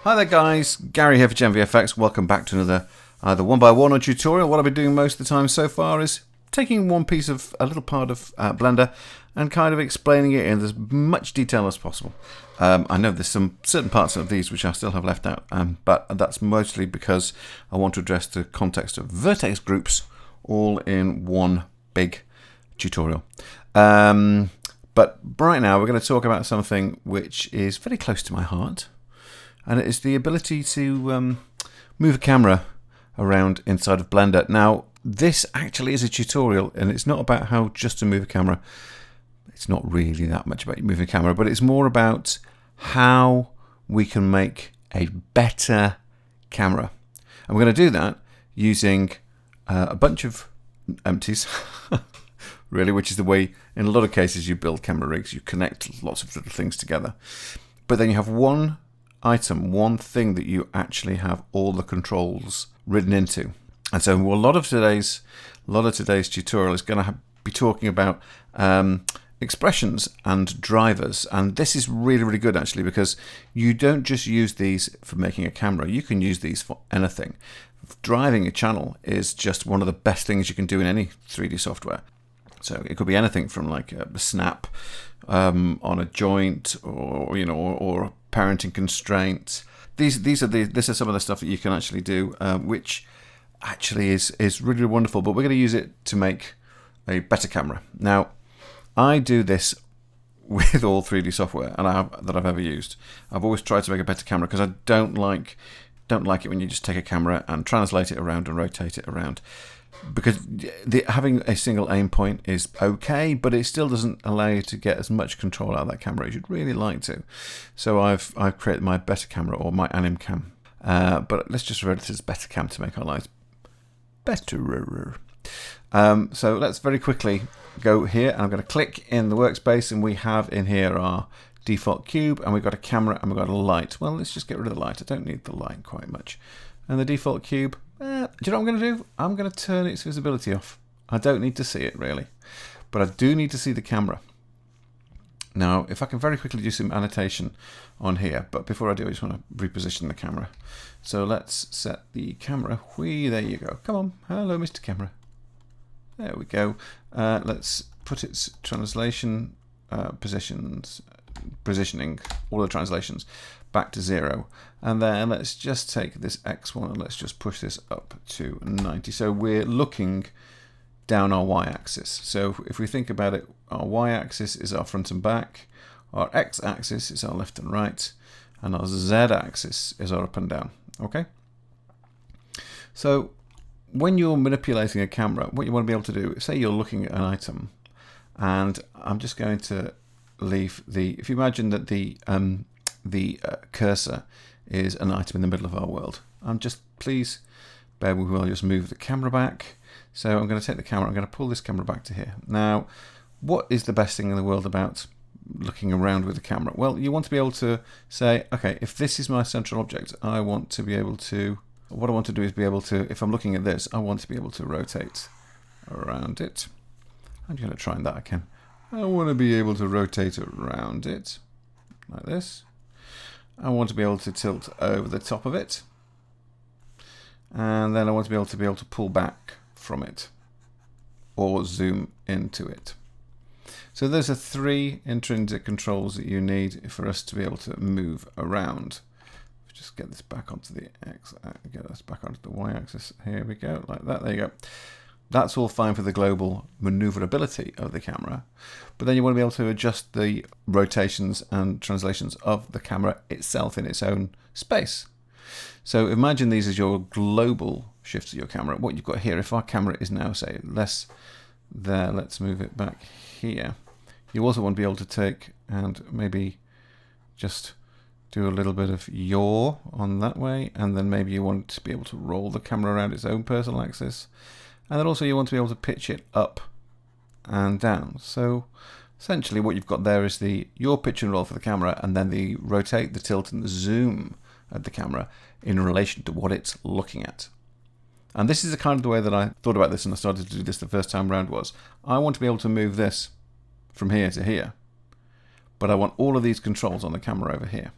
Hi there guys, Gary here for GenVFX. Welcome back to another either 1x1 or tutorial. What I've been doing most of the time so far is taking one piece of a little part of Blender and kind of explaining it in as much detail as possible. I know there's some certain parts of these which I still have left out, but that's mostly because I want to address the context of vertex groups all in one big tutorial. But right now we're going to talk about something which is very close to my heart. And it is the ability to move a camera around inside of Blender. Now, this actually is a tutorial, and it's not about how just to move a camera. It's not really that much about moving a camera, but it's more about how we can make a better camera. And we're going to do that using a bunch of empties, really, which is the way, in a lot of cases, you build camera rigs. You connect lots of little things together. But then you have one item, one thing that you actually have all the controls written into. And so a lot of today's tutorial is going to be talking about expressions and drivers. And this is really, really good actually, because you don't just use these for making a camera. You can use these for anything. Driving a channel is just one of the best things you can do in any 3D software. So it could be anything from like a snap on a joint, or or a parenting constraint. These are some of the stuff that you can actually do, which actually is really wonderful. But we're going to use it to make a better camera. Now, I do this with all 3D software that I've ever used. I've always tried to make a better camera because I don't like it when you just take a camera and translate it around and rotate it around. Because having a single aim point is okay, but it still doesn't allow you to get as much control out of that camera as you'd really like to. So I've created my better camera, or my anim cam. But let's just refer to it as better cam to make our lives better. So let's very quickly go here, and I'm going to click in the workspace, and we have in here our default cube, and we've got a camera, and we've got a light. Well, let's just get rid of the light. I don't need the light quite much. And the default cube, do you know what I'm going to do? I'm going to turn its visibility off. I don't need to see it really, but I do need to see the camera. Now, if I can very quickly do some annotation on here, but before I do, I just want to reposition the camera. So let's set the camera. There you go. Come on. Hello, Mr. Camera. There we go. Let's put its translation positioning, all the translations, back to 0. And then let's just take this X1 and let's just push this up to 90. So we're looking down our Y-axis. So if we think about it, our Y-axis is our front and back, our X-axis is our left and right, and our Z-axis is our up and down. Okay? So when you're manipulating a camera, what you want to be able to do, say you're looking at an item, and I'm just going to leave if you imagine that the cursor is an item in the middle of our world. Please bear with me while I just move the camera back. So I'm going to take the camera, I'm going to pull this camera back to here. Now, what is the best thing in the world about looking around with the camera? Well, you want to be able to say, okay, if this is my central object, what I want to do is be able to, if I'm looking at this, I want to be able to rotate around it. I'm just going to try that again. I want to be able to rotate around it like this. I want to be able to tilt over the top of it, and then I want to be able to pull back from it or zoom into it. So those are 3 intrinsic controls that you need for us to be able to move around. Just get this back onto the X, get this back onto the Y axis. Here we go, like that. There you go. That's all fine for the global maneuverability of the camera, but then you want to be able to adjust the rotations and translations of the camera itself in its own space. So imagine these as your global shifts of your camera. What you've got here, if our camera is now, say, less there, let's move it back here. You also want to be able to take and maybe just do a little bit of yaw on that way, and then maybe you want to be able to roll the camera around its own personal axis. And then also you want to be able to pitch it up and down. So essentially what you've got there is your pitch and roll for the camera, and then the rotate, the tilt, and the zoom at the camera in relation to what it's looking at. And this is the kind of the way that I thought about this, and I started to do this the first time round, was I want to be able to move this from here to here, but I want all of these controls on the camera over here.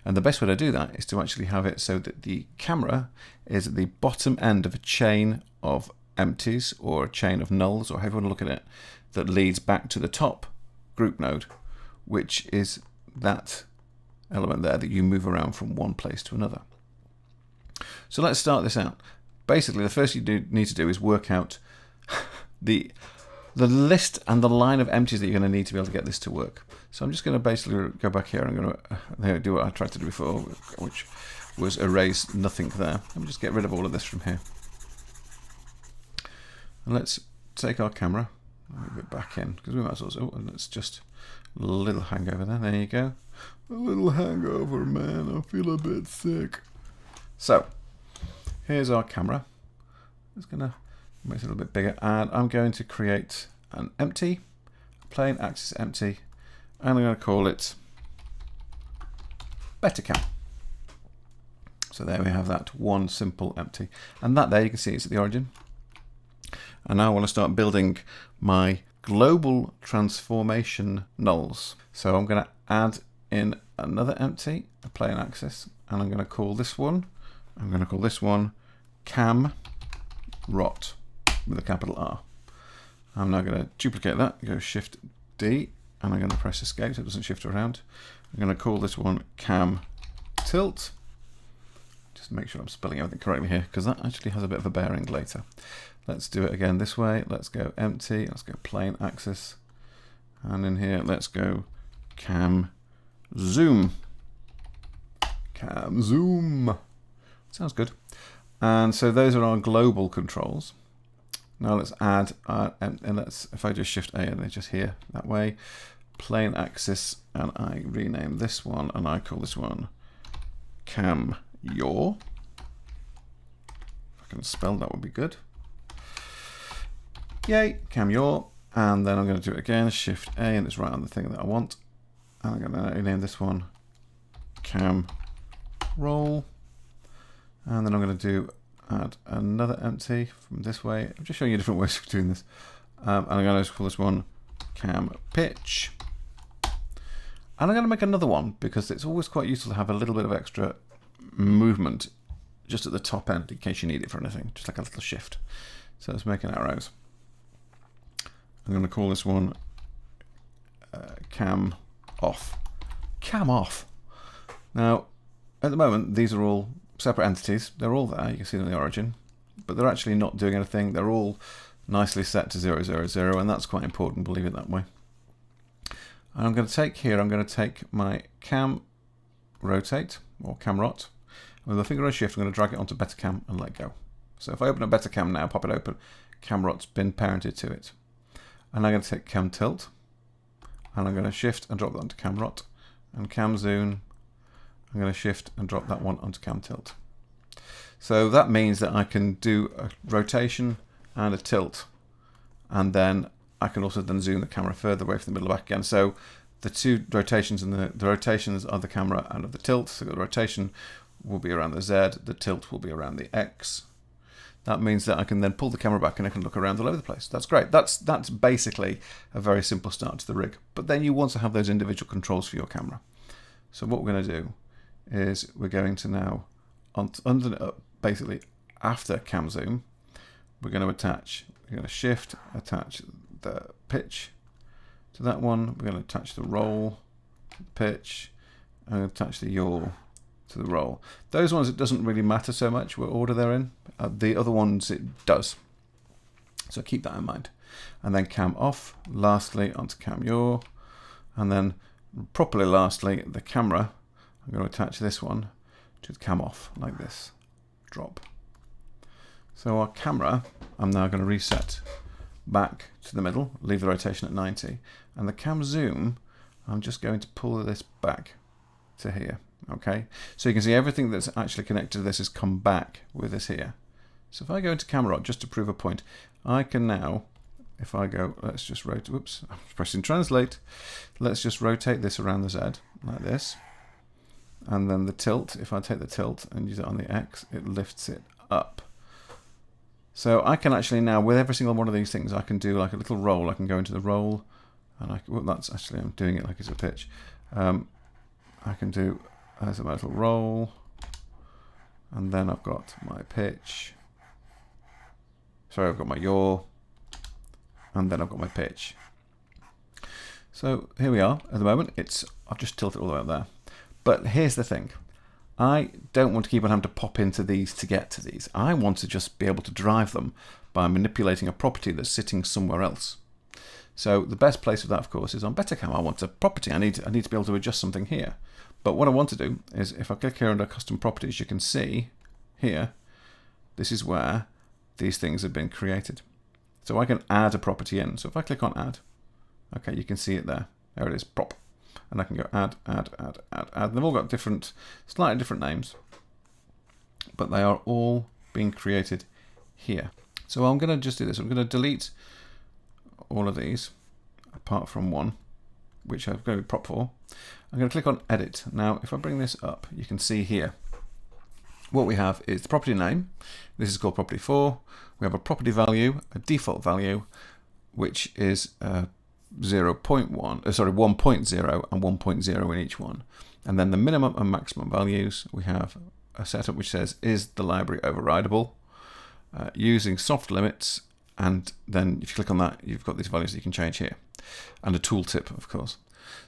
And the best way to do that is to actually have it so that the camera is at the bottom end of a chain of empties or a chain of nulls, or however you want to look at it, that leads back to the top group node, which is that element there that you move around from one place to another. So let's start this out. Basically, the first thing you need to do is work out the list and the line of empties that you're going to need to be able to get this to work. So I'm just going to basically go back here. I'm going to do what I tried to do before, which was erase nothing there. Let me just get rid of all of this from here. And let's take our camera, move it back in, because we might as well. Oh, and it's just a little hangover there. There you go. A little hangover, man. I feel a bit sick. So here's our camera. I'm just going to make it a little bit bigger, and I'm going to create an empty, plain axis empty, and I'm going to call it Betacam. So there we have that one simple empty, and that there you can see it's at the origin. And now I want to start building my global transformation nulls. So I'm going to add in another empty, a plain axis, and I'm going to call this one, cam rot with a capital R. I'm now going to duplicate that, go Shift D, and I'm going to press escape so it doesn't shift around. I'm going to call this one cam tilt. Just make sure I'm spelling everything correctly here, because that actually has a bit of a bearing later. Let's do it again this way. Let's go empty, let's go plain axis, and in here let's go cam zoom. Cam zoom. Sounds good. And so those are our global controls. Now let's add, and let's, if I just Shift A and they're just here, that way, plain axis, and I rename this one, and I call this one cam yaw. If I can spell, that would be good. Yay, cam yaw. And then I'm going to do it again, Shift A, and it's right on the thing that I want. And I'm going to rename this one cam roll. And then I'm going to add another empty from this way. I'm just showing you different ways of doing this. And I'm going to call this one cam pitch. And I'm going to make another one because it's always quite useful to have a little bit of extra movement just at the top end in case you need it for anything, just like a little shift. So let's make an arrows. I'm going to call this one cam off. Cam off. Now, at the moment, these are all separate entities. They're all there. You can see them in the origin, but they're actually not doing anything. They're all nicely set to 0, 0, 0, and that's quite important. We'll leave it that way. And I'm going to take here, I'm going to take my cam rotate, or cam rot. With the finger on shift, I'm going to drag it onto Betacam and let go. So if I open a Betacam now, pop it open, cam rot's been parented to it. And I'm going to take cam tilt, and I'm going to shift and drop that onto cam rot, and cam zoom. I'm going to shift and drop that one onto cam tilt. So that means that I can do a rotation and a tilt, and then I can also then zoom the camera further away from the middle back again. So the two rotations, and the rotations of the camera and of the tilt. So the rotation will be around the Z, the tilt will be around the X. That means that I can then pull the camera back and I can look around all over the place. That's great. That's basically a very simple start to the rig. But then you want to have those individual controls for your camera. So what we're going to do is we're going to now, basically after cam zoom, we're going to shift, attach the pitch to that one. We're going to attach the roll to the pitch, and attach the yaw to the roll. Those ones, it doesn't really matter so much what order they're in. The other ones, it does. So keep that in mind. And then cam off, lastly onto cam yaw, and then properly lastly, the camera, I'm going to attach this one to the cam off like this. Drop. So our camera, I'm now going to reset back to the middle, leave the rotation at 90, and the cam zoom, I'm just going to pull this back to here. Okay, so you can see everything that's actually connected to this has come back with this here. So if I go into camera just to prove a point, I can now, if I go, let's just rotate, whoops, I'm pressing translate, let's just rotate this around the Z like this. And then the tilt, if I take the tilt and use it on the X, it lifts it up. So I can actually now, with every single one of these things, I can do like a little roll. I can go into the roll, and well, that's actually, I'm doing it like it's a pitch. I can do as a little roll, and then I've got my pitch. Sorry, I've got my yaw, and then I've got my pitch. So here we are at the moment. I've just tilted all the way up there. But here's the thing. I don't want to keep on having to pop into these to get to these. I want to just be able to drive them by manipulating a property that's sitting somewhere else. So the best place for that, of course, is on Bettercam. I want a property. I need to be able to adjust something here. But what I want to do is, if I click here under custom properties, you can see here, this is where these things have been created. So I can add a property in. So if I click on add, okay, you can see it there. There it is, prop. And I can go add, add, add, add, add. They've all got slightly different names, but they are all being created here. So I'm going to just do this. I'm going to delete all of these, apart from one, which I've got to be prop for. I'm going to click on edit. Now, if I bring this up, you can see here, what we have is the property name. This is called property 4. We have a property value, a default value, which is 1.0 and 1.0 in each one. And then the minimum and maximum values, we have a setup which says, is the library overridable? Using soft limits, and then if you click on that, you've got these values that you can change here. And a tooltip, of course.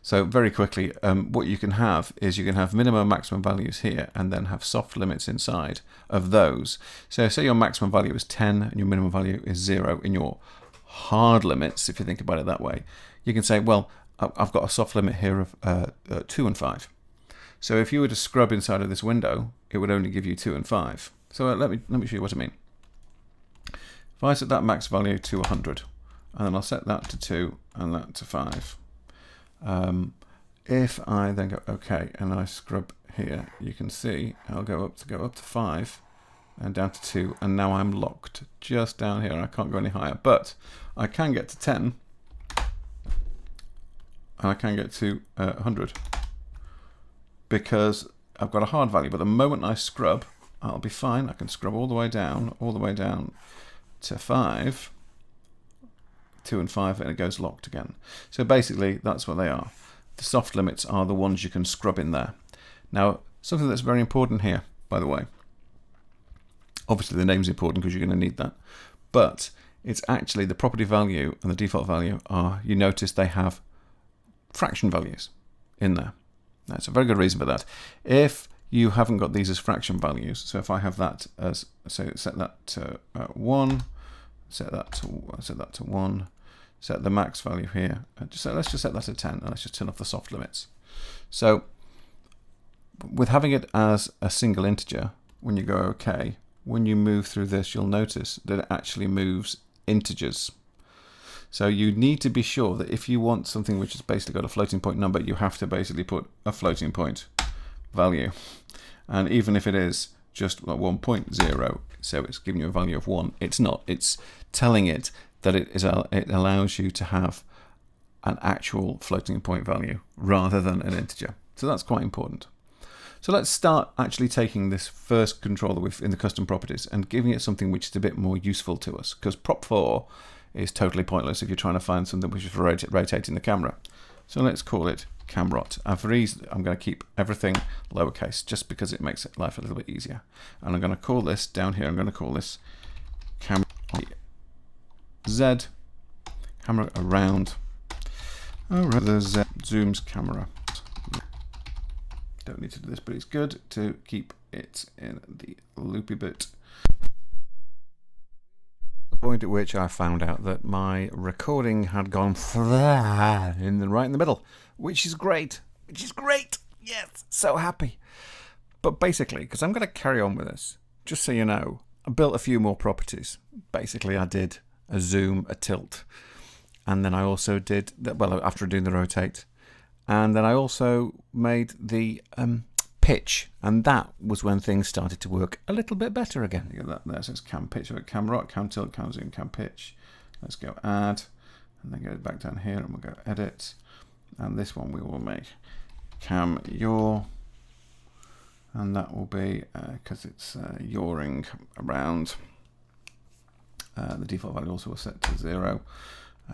So very quickly, what you can have is you can have minimum and maximum values here, and then have soft limits inside of those. So say your maximum value is 10 and your minimum value is 0 in your hard limits, if you think about it that way. You can say, well, I've got a soft limit here of 2 and 5. So if you were to scrub inside of this window, it would only give you 2 and 5. So let me show you what I mean. If I set that max value to 100, and then I'll set that to 2 and that to 5. If I then go OK and I scrub here, you can see I'll go up to 5 and down to 2, and now I'm locked just down here. I can't go any higher, but I can get to 10, and I can get to 100 because I've got a hard value. But the moment I scrub, I'll be fine. I can scrub all the way down to 5, 2 and 5, and it goes locked again. So basically, that's what they are. The soft limits are the ones you can scrub in there. Now, something that's very important here, by the way. Obviously, the name's important because you're going to need that. But it's actually the property value and the default value are, you notice they have fraction values in there. That's a very good reason for that. If you haven't got these as fraction values, so if I have that as, so set that to 1, set that to 1, set the max value here. Let's just set that to 10, and let's just turn off the soft limits. So with having it as a single integer, when you go OK, when you move through this, you'll notice that it actually moves integers. So you need to be sure that if you want something which has basically got a floating point number, you have to basically put a floating point value. And even if it is just like 1.0, so it's giving you a value of 1, it's not. It's telling it that it allows you to have an actual floating point value rather than an integer. So that's quite important. So let's start actually taking this first controller in the custom properties and giving it something which is a bit more useful to us, because prop 4 is totally pointless if you're trying to find something which is rotating the camera. So let's call it camrot. And for ease, I'm going to keep everything lowercase just because it makes life a little bit easier. And I'm going to call this down here, I'm going to call this camera Z, camera around the Z zooms camera. Don't need to do this, but it's good to keep it in the loopy bit. The point at which I found out that my recording had gone right in the middle, which is great. Yes, so happy. But basically, because I'm going to carry on with this, just so you know, I built a few more properties. Basically, I did a zoom, a tilt, and then I also did, well, after doing the rotate, and then I also made the pitch, and that was when things started to work a little bit better again. You got that there, so it's cam pitch, cam rock, cam tilt, cam zoom, cam pitch. Let's go add, and then go back down here, and we'll go edit, and this one we will make cam yaw, and that will be, because it's yawing around, the default value also was set to 0.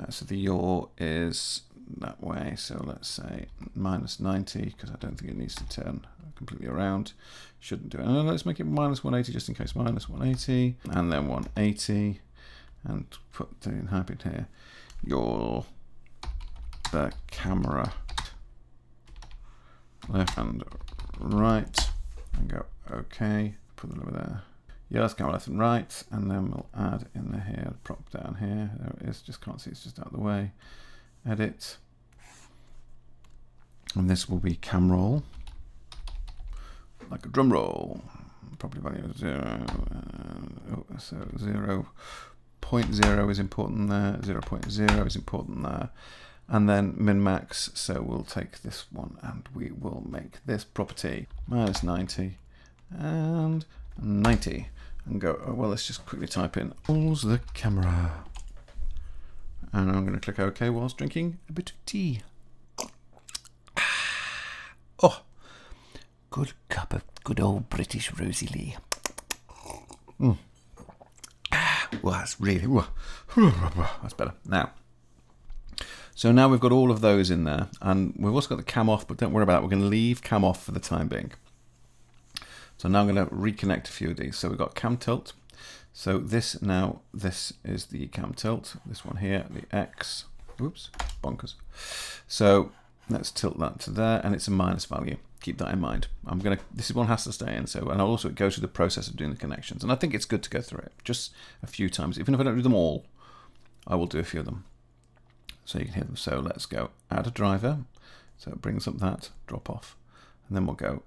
So the yaw is that way, so let's say -90, because I don't think it needs to turn. completely around. Shouldn't do it. Let's make it minus 180 just in case. Minus 180 and then 180 and put the type in here. The camera left and right and go OK. Put the over there. Yes, camera left and right, and then we'll add in the here, prop down here. There it is. Just can't see, it's just out of the way. Edit. And this will be cam roll, like a drum roll. Property value of 0. So 0.0 is important there. 0.0 is important there. And then min max. So we'll take this one and we will make this property minus 90 and 90. And go, oh, well, let's just quickly type in pulls the camera. And I'm going to click OK whilst drinking a bit of tea. Oh, good cup of good old British Rosie Lee. Well, that's really, that's better. Now, so now we've got all of those in there, and we've also got the cam off, but don't worry about it. We're going to leave cam off for the time being. So now I'm going to reconnect a few of these. So we've got cam tilt. So this is the cam tilt. This one here, the X. Oops, bonkers. So let's tilt that to there, and it's a minus value. Keep that in mind. This one has to stay in. So, and also it goes through the process of doing the connections. And I think it's good to go through it just a few times. Even if I don't do them all, I will do a few of them. So you can hear them. So let's go add a driver. So it brings up that drop off, and then we'll go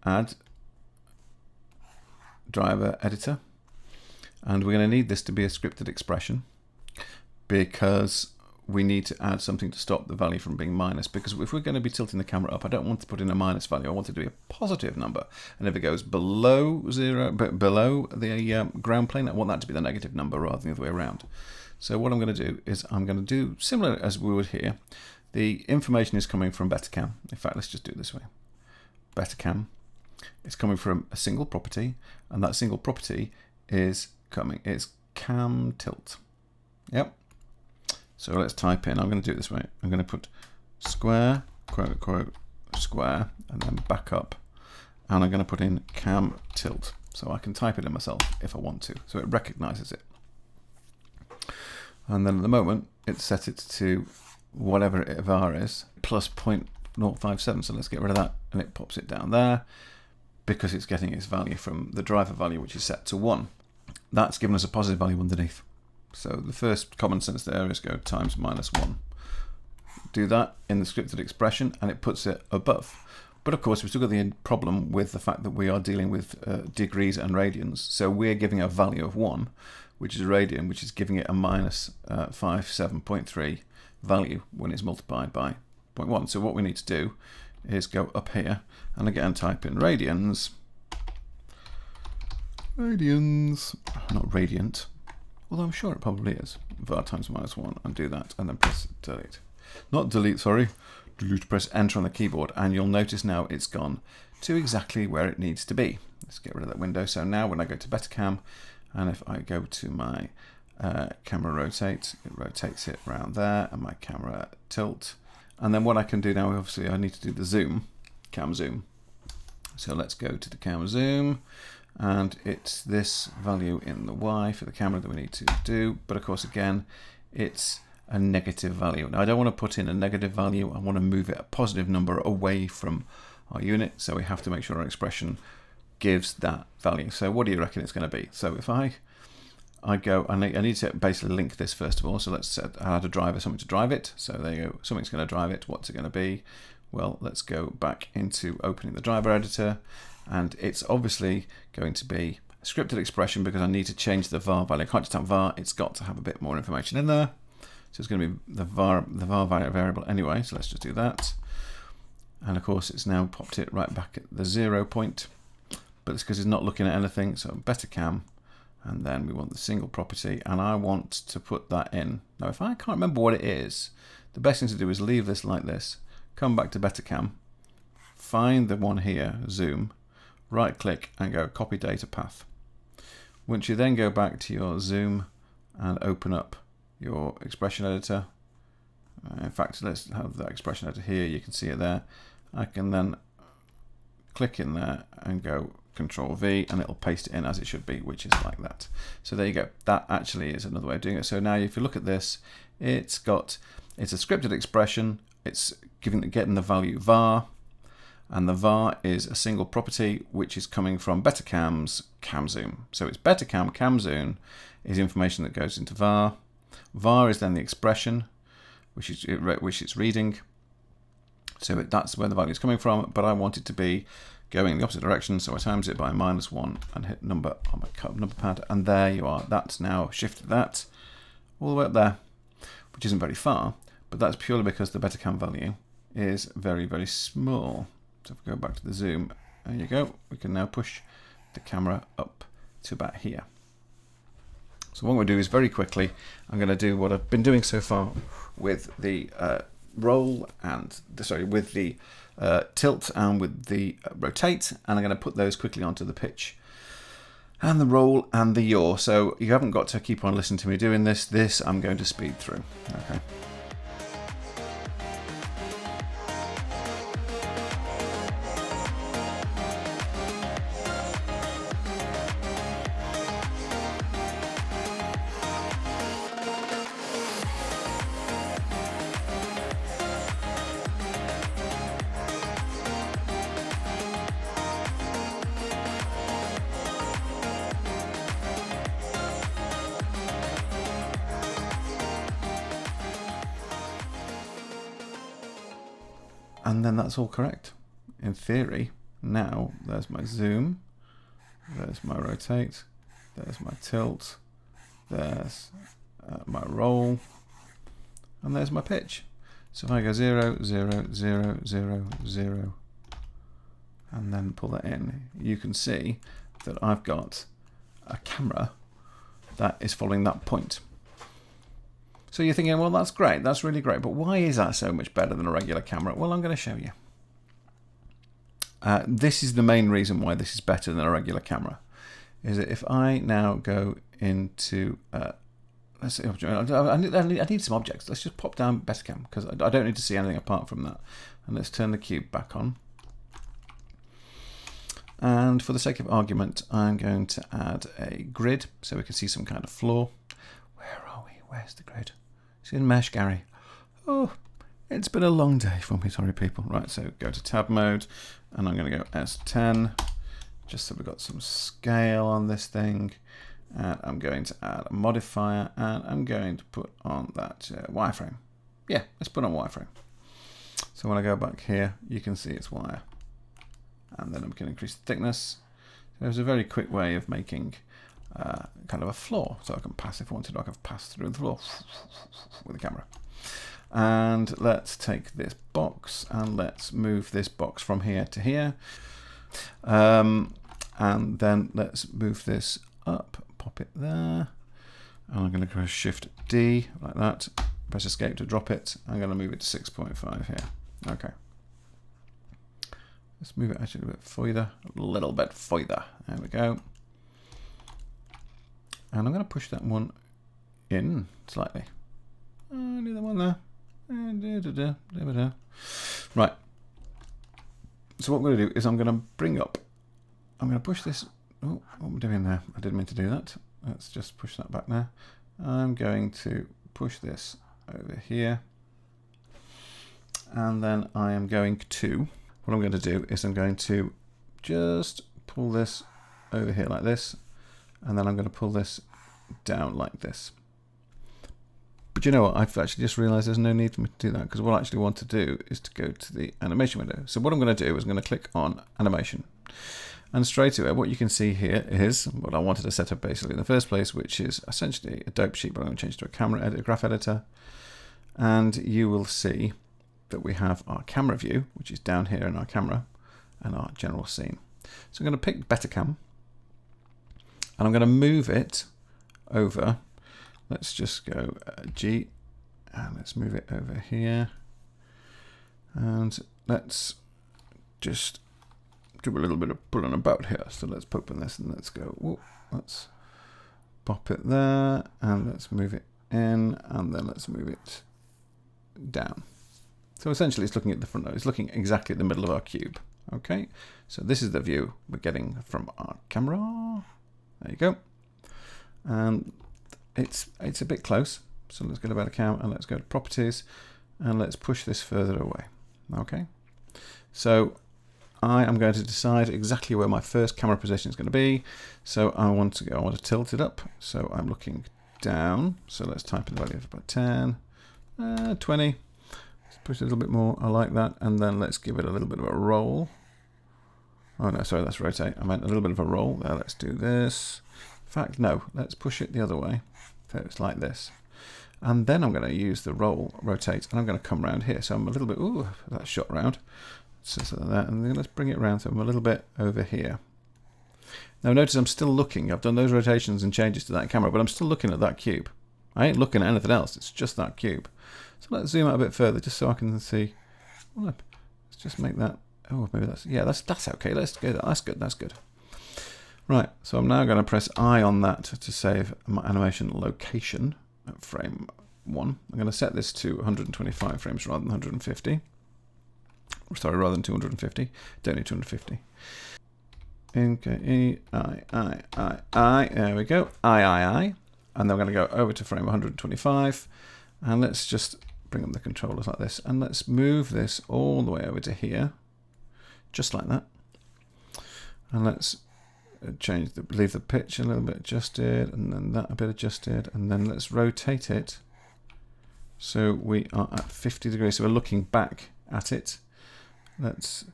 add driver editor, and we're going to need this to be a scripted expression because we need to add something to stop the value from being minus, because if we're going to be tilting the camera up, I don't want to put in a minus value. I want it to be a positive number, and if it goes below 0, but below the ground plane, I want that to be the negative number rather than the other way around. So what I'm going to do is I'm going to do similar as we would here. The information is coming from Bettercam. In fact, let's just do it this way. Bettercam. It's coming from a single property, and that single property is cam tilt. Yep. So let's type in, I'm going to do it this way. I'm going to put square, quote unquote, square, and then back up. And I'm going to put in cam tilt. So I can type it in myself if I want to. So it recognizes it. And then at the moment, it's set it to whatever var is, plus 0.057. So let's get rid of that. And it pops it down there, because it's getting its value from the driver value, which is set to 1. That's given us a positive value underneath. So the first common sense there is go times minus 1. Do that in the scripted expression, and it puts it above. But of course, we've still got the problem with the fact that we are dealing with degrees and radians. So we're giving a value of 1, which is a radian, which is giving it a minus 57.3 value when it's multiplied by 0.1. So what we need to do is go up here and again type in radians, not radiant, although I'm sure it probably is, var times minus 1, and do that, and then press delete. Not delete, sorry, delete, press enter on the keyboard, and you'll notice now it's gone to exactly where it needs to be. Let's get rid of that window. So now when I go to Bettercam, and if I go to my camera rotate, it rotates it around there, and my camera tilt. And then what I can do now, obviously I need to do the zoom, cam zoom. So let's go to the cam zoom, and it's this value in the Y for the camera that we need to do. But of course, again, it's a negative value. Now I don't want to put in a negative value. I want to move it a positive number away from our unit. So we have to make sure our expression gives that value. So what do you reckon it's going to be? So if I go, I need to basically link this first of all. So let's add a driver, something to drive it. So there you go, something's going to drive it. What's it going to be? Well, let's go back into opening the driver editor, and it's obviously going to be a scripted expression because I need to change the var value. I can't just have var, it's got to have a bit more information in there. So it's going to be the var variable anyway. So let's just do that. And of course, it's now popped it right back at the 0 point, but it's because it's not looking at anything. So Bettercam. And then we want the single property, and I want to put that in. Now, if I can't remember what it is, the best thing to do is leave this like this, come back to Bettercam, find the one here, zoom, right click and go copy data path. Once you then go back to your zoom and open up your expression editor, in fact, let's have that expression editor here, you can see it there. I can then click in there and go Control V, and it'll paste it in as it should be, which is like that. So there you go. That actually is another way of doing it. So now if you look at this, it's a scripted expression. It's getting the value var, and the var is a single property which is coming from Betacam's cam zoom. So it's Betacam cam zoom is information that goes into var. Var is then the expression which it's reading. So that's where the value is coming from, but I want it to be going in the opposite direction, so I times it by -1 and hit number on my number pad, and there you are. That's now shifted that all the way up there, which isn't very far, but that's purely because the Betacam value is very, very small. So if we go back to the zoom, there you go, we can now push the camera up to about here. So what I'm going to do is very quickly, I'm going to do what I've been doing so far with the roll and with the tilt and with the rotate, and I'm going to put those quickly onto the pitch and the roll and the yaw. So you haven't got to keep on listening to me doing this I'm going to speed through. Okay. And then that's all correct. In theory, now there's my zoom, there's my rotate, there's my tilt, there's my roll, and there's my pitch. So if I go 0, 0, 0, 0, 0, and then pull that in, you can see that I've got a camera that is following that point. So you're thinking, well, that's great, that's really great, but why is that so much better than a regular camera? Well, I'm going to show you. This is the main reason why this is better than a regular camera. Is that if I now go into, let's see, I need some objects. Let's just pop down Betacam, because I don't need to see anything apart from that. And let's turn the cube back on. And for the sake of argument, I'm going to add a grid so we can see some kind of floor. Where are we? Where's the grid? It's in Mesh, Gary. Oh, it's been a long day for me, sorry people. Right, so go to tab mode, and I'm going to go S10, just so we've got some scale on this thing. And I'm going to add a modifier, and I'm going to put on that wireframe. Yeah, let's put on wireframe. So when I go back here, you can see it's wire. And then I'm going to increase the thickness. So there's a very quick way of making kind of a floor, so I can pass, if I wanted, I can pass through the floor with the camera. And let's take this box and let's move this box from here to here. And then let's move this up, pop it there. And I'm going to go Shift D like that. Press Escape to drop it. I'm going to move it to 6.5 here. Okay. Let's move it actually a bit further, a little bit further. There we go. And I'm going to push that one in slightly. Do that one there. Right. So what I'm going to do is I'm going to bring up, I'm going to push this. Oh, what am I doing there? I didn't mean to do that. Let's just push that back there. I'm going to push this over here. And then I am going to, what I'm going to do is I'm going to just pull this over here like this. And then I'm going to pull this down like this. But you know what? I've actually just realized there's no need for me to do that, because what I actually want to do is to go to the animation window. So what I'm going to do is I'm going to click on animation. And straight away, what you can see here is what I wanted to set up basically in the first place, which is essentially a dope sheet, but I'm going to change to a camera editor, graph editor. And you will see that we have our camera view, which is down here in our camera, and our general scene. So I'm going to pick Betacam. And I'm going to move it over. Let's just go G, and let's move it over here. And let's just do a little bit of pulling about here. So let's open this and let's go, whoop, let's pop it there, and let's move it in, and then let's move it down. So essentially it's looking at the front, it's looking exactly at the middle of our cube. Okay, so this is the view we're getting from our camera. There you go. And it's a bit close, so let's go to better cam and let's go to properties and let's push this further away. Okay, so I am going to decide exactly where my first camera position is going to be. So I want to tilt it up. So I'm looking down. So let's type in the value of about 10, 20. Let's push it a little bit more. I like that. And then let's give it a little bit of a roll. Oh no, sorry, that's rotate. I meant a little bit of a roll. There, let's do this. In fact, no, let's push it the other way. So it's like this. And then I'm going to use the rotate, and I'm going to come around here. So I'm a little bit, ooh, that's shot round. So that, and then let's bring it around. So I'm a little bit over here. Now notice I'm still looking. I've done those rotations and changes to that camera, but I'm still looking at that cube. I ain't looking at anything else. It's just that cube. So let's zoom out a bit further, just so I can see. Well, let's just make that. Oh, maybe that's, yeah, that's okay. Let's go. That's good. That's good. Right. So I'm now going to press I on that to save my animation location at frame 1. I'm going to set this to 125 frames rather than 150. Sorry, rather than 250. Don't need 250. Okay, I. There we go. I. And then we're going to go over to frame 125. And let's just bring up the controllers like this. And let's move this all the way over to here. Just like that. And let's leave the pitch a little bit adjusted. And then that a bit adjusted. And then let's rotate it. So we are at 50 degrees. So we're looking back at it. Let's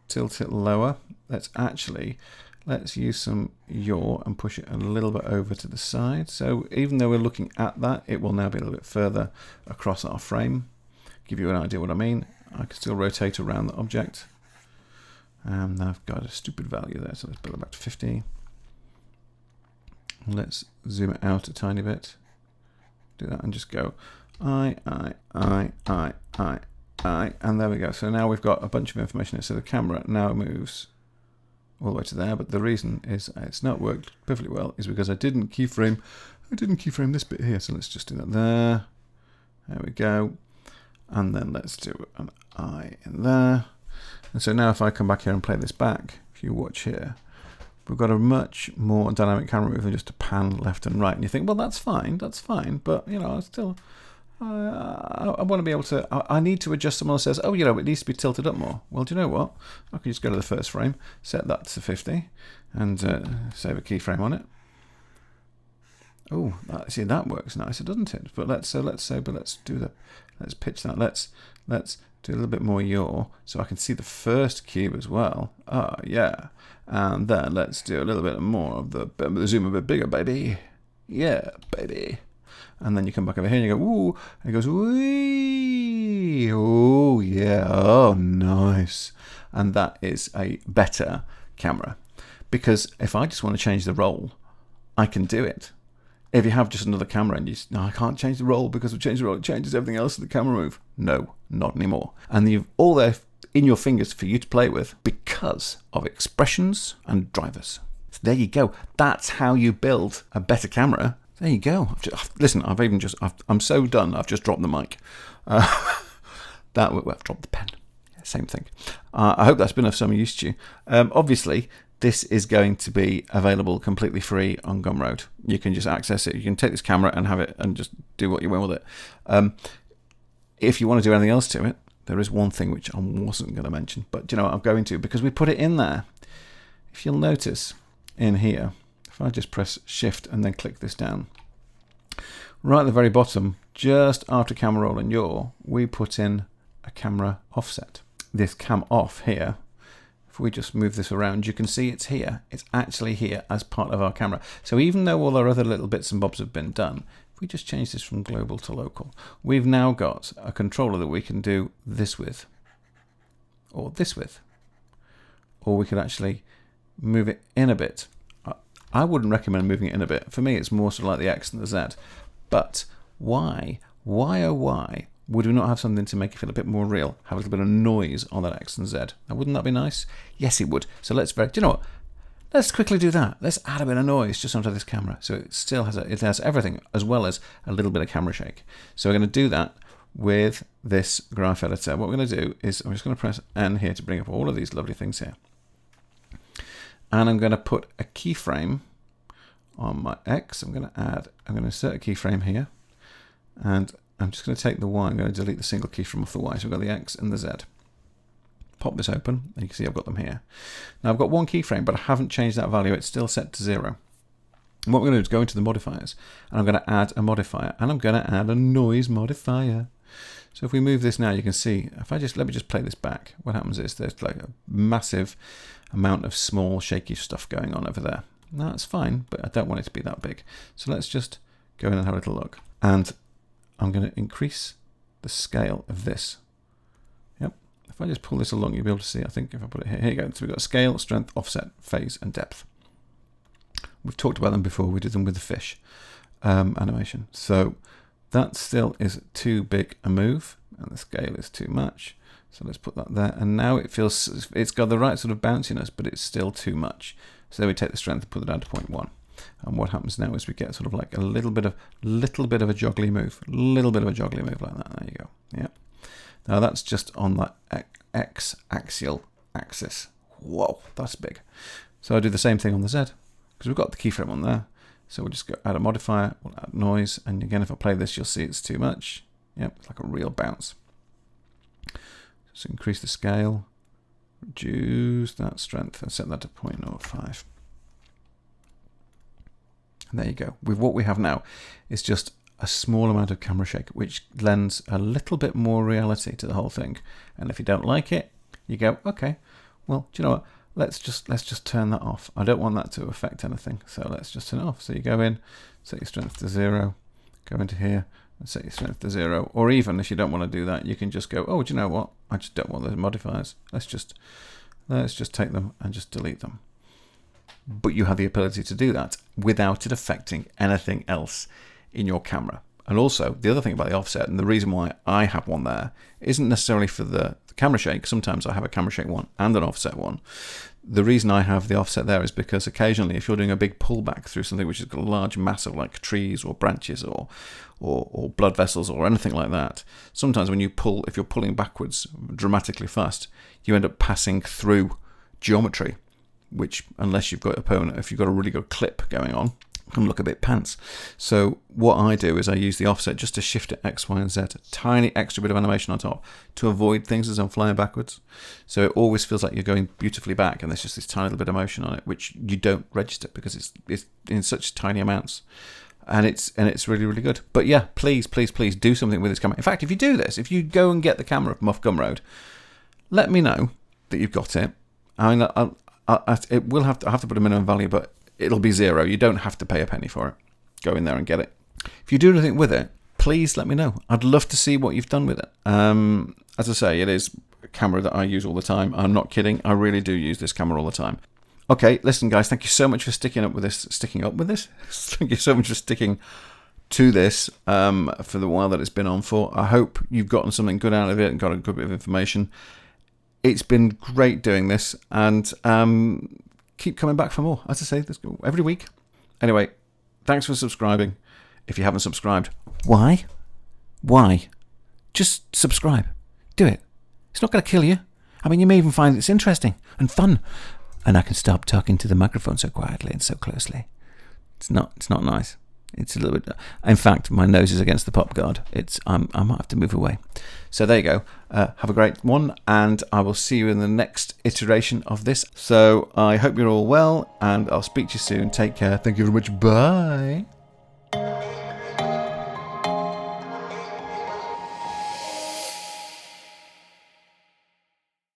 tilt it lower. Let's use some yaw and push it a little bit over to the side. So even though we're looking at that, it will now be a little bit further across our frame. Give you an idea what I mean. I can still rotate around the object. And I've got a stupid value there, so let's build it back to 50. Let's zoom it out a tiny bit. Do that and just go I. And there we go. So now we've got a bunch of information here. So the camera now moves all the way to there. But the reason is it's not worked perfectly well is because I didn't keyframe this bit here. So let's just do that there. There we go. And then let's do an eye in there. And so now if I come back here and play this back, if you watch here, we've got a much more dynamic camera move than just a pan left and right. And you think, well, that's fine. But, you know, I want to be able to, I need to adjust. Someone says, oh, you know, it needs to be tilted up more. Well, do you know what? I can just go to the first frame, set that to 50, and save a keyframe on it. Oh, see, that works nicer, doesn't it? But let's pitch that. Let's do a little bit more yaw, so I can see the first cube as well. Oh, yeah. And then let's do a little bit more of the zoom a bit bigger, baby. Yeah, baby. And then you come back over here and you go, ooh, and it goes, wee, oh yeah, oh nice. And that is a better camera. Because if I just want to change the roll, I can do it. If you have just another camera and no, I can't change the roll because we've changed the roll, it changes everything else in the camera move. No, not anymore. And you've all there in your fingers for you to play with because of expressions and drivers. So there you go. That's how you build a better camera. There you go. Listen, I'm so done. I've just dropped the mic. I've dropped the pen. Same thing. I hope that's been of some use to you. Obviously, this is going to be available completely free on Gumroad. You can just access it. You can take this camera and have it and just do what you will with it. If you want to do anything else to it, there is one thing which I wasn't going to mention, but you know what, I'm going to because we put it in there. If you'll notice in here, if I just press Shift and then click this down, right at the very bottom, just after camera roll and yaw, we put in a camera offset. This cam off here, if we just move this around, you can see it's here. It's actually here as part of our camera. So even though all our other little bits and bobs have been done, if we just change this from global to local, we've now got a controller that we can do this with, or this with, or we could actually move it in a bit. I wouldn't recommend moving it in a bit. For me, it's more sort of like the X and the Z. But why oh why would we not have something to make it feel a bit more real? Have a little bit of noise on that X and Z. Now, wouldn't that be nice? Yes, it would. So do you know what? Let's quickly do that. Let's add a bit of noise just onto this camera. So it still has it has everything as well as a little bit of camera shake. So we're going to do that with this graph editor. What we're going to do is I'm just going to press N here to bring up all of these lovely things here. And I'm going to put a keyframe on my X. I'm going to insert a keyframe here. And I'm just going to take the Y. I'm going to delete the single keyframe off the Y. So we've got the X and the Z. Pop this open, and you can see I've got them here. Now I've got one keyframe, but I haven't changed that value. It's still set to 0. And what we're going to do is go into the modifiers, and I'm going to add a modifier, and I'm going to add a noise modifier. So if we move this now, you can see, if I just, let me just play this back. What happens is there's like a massive amount of small shaky stuff going on over there. Now that's fine, but I don't want it to be that big. So let's just go in and have a little look. And I'm going to increase the scale of this. Yep. If I just pull this along, you'll be able to see, I think if I put it here, here you go. So we've got scale, strength, offset, phase, and depth. We've talked about them before. We did them with the fish animation. So that still is too big a move, and the scale is too much. So let's put that there. And now it feels, it's got the right sort of bounciness, but it's still too much. So then we take the strength and put it down to 0.1. And what happens now is we get sort of like a little bit of a joggly move, like that. There you go. Yeah. Now that's just on the X-axial axis. Whoa, that's big. So I do the same thing on the Z, because we've got the keyframe on there. So we'll just go add a modifier, we'll add noise, and again, if I play this, you'll see it's too much. Yep, it's like a real bounce. So increase the scale, reduce that strength, and set that to 0.05. And there you go. With what we have now is just a small amount of camera shake, which lends a little bit more reality to the whole thing. And if you don't like it, you go, okay, well, do you know what? Let's just turn that off. I don't want that to affect anything, so let's just turn it off. So you go in, set your strength to 0, go into here and set your strength to 0. Or even if you don't want to do that, you can just go, oh, do you know what? I just don't want those modifiers. Let's just take them and just delete them. But you have the ability to do that without it affecting anything else in your camera. And also, the other thing about the offset, and the reason why I have one there, isn't necessarily for the camera shake. Sometimes I have a camera shake one and an offset one. The reason I have the offset there is because occasionally, if you're doing a big pullback through something which has got a large mass of like trees or branches or blood vessels or anything like that, sometimes when you pull, if you're pulling backwards dramatically fast, you end up passing through geometry, which, unless you've got if you've got a really good clip going on, can look a bit pants. So what I do is I use the offset just to shift it X, Y, and Z, a tiny extra bit of animation on top to avoid things as I'm flying backwards. So it always feels like you're going beautifully back, and there's just this tiny little bit of motion on it, which you don't register because it's in such tiny amounts. And it's really, really good. But yeah, please do something with this camera. In fact, if you do this, if you go and get the camera from off Gumroad, let me know that you've got it. I mean, it will have to, I have to put a minimum value, but it'll be 0. You don't have to pay a penny for it. Go in there and get it. If you do anything with it, please let me know. I'd love to see what you've done with it. As I say, it is a camera that I use all the time. I'm not kidding. I really do use this camera all the time. Okay, listen, guys, thank you so much for sticking up with this. Thank you so much for sticking to this for the while that it's been on for. I hope you've gotten something good out of it and got a good bit of information. It's been great doing this, and keep coming back for more. As I say, every week. Anyway, thanks for subscribing. If you haven't subscribed, why? Just subscribe. Do it. It's not going to kill you. I mean, you may even find it's interesting and fun. And I can stop talking to the microphone so quietly and so closely. It's not nice. It's a little bit. In fact, my nose is against the pop guard. I might have to move away. So there you go. Have a great one, and I will see you in the next iteration of this. So I hope you're all well, and I'll speak to you soon. Take care. Thank you very much. Bye.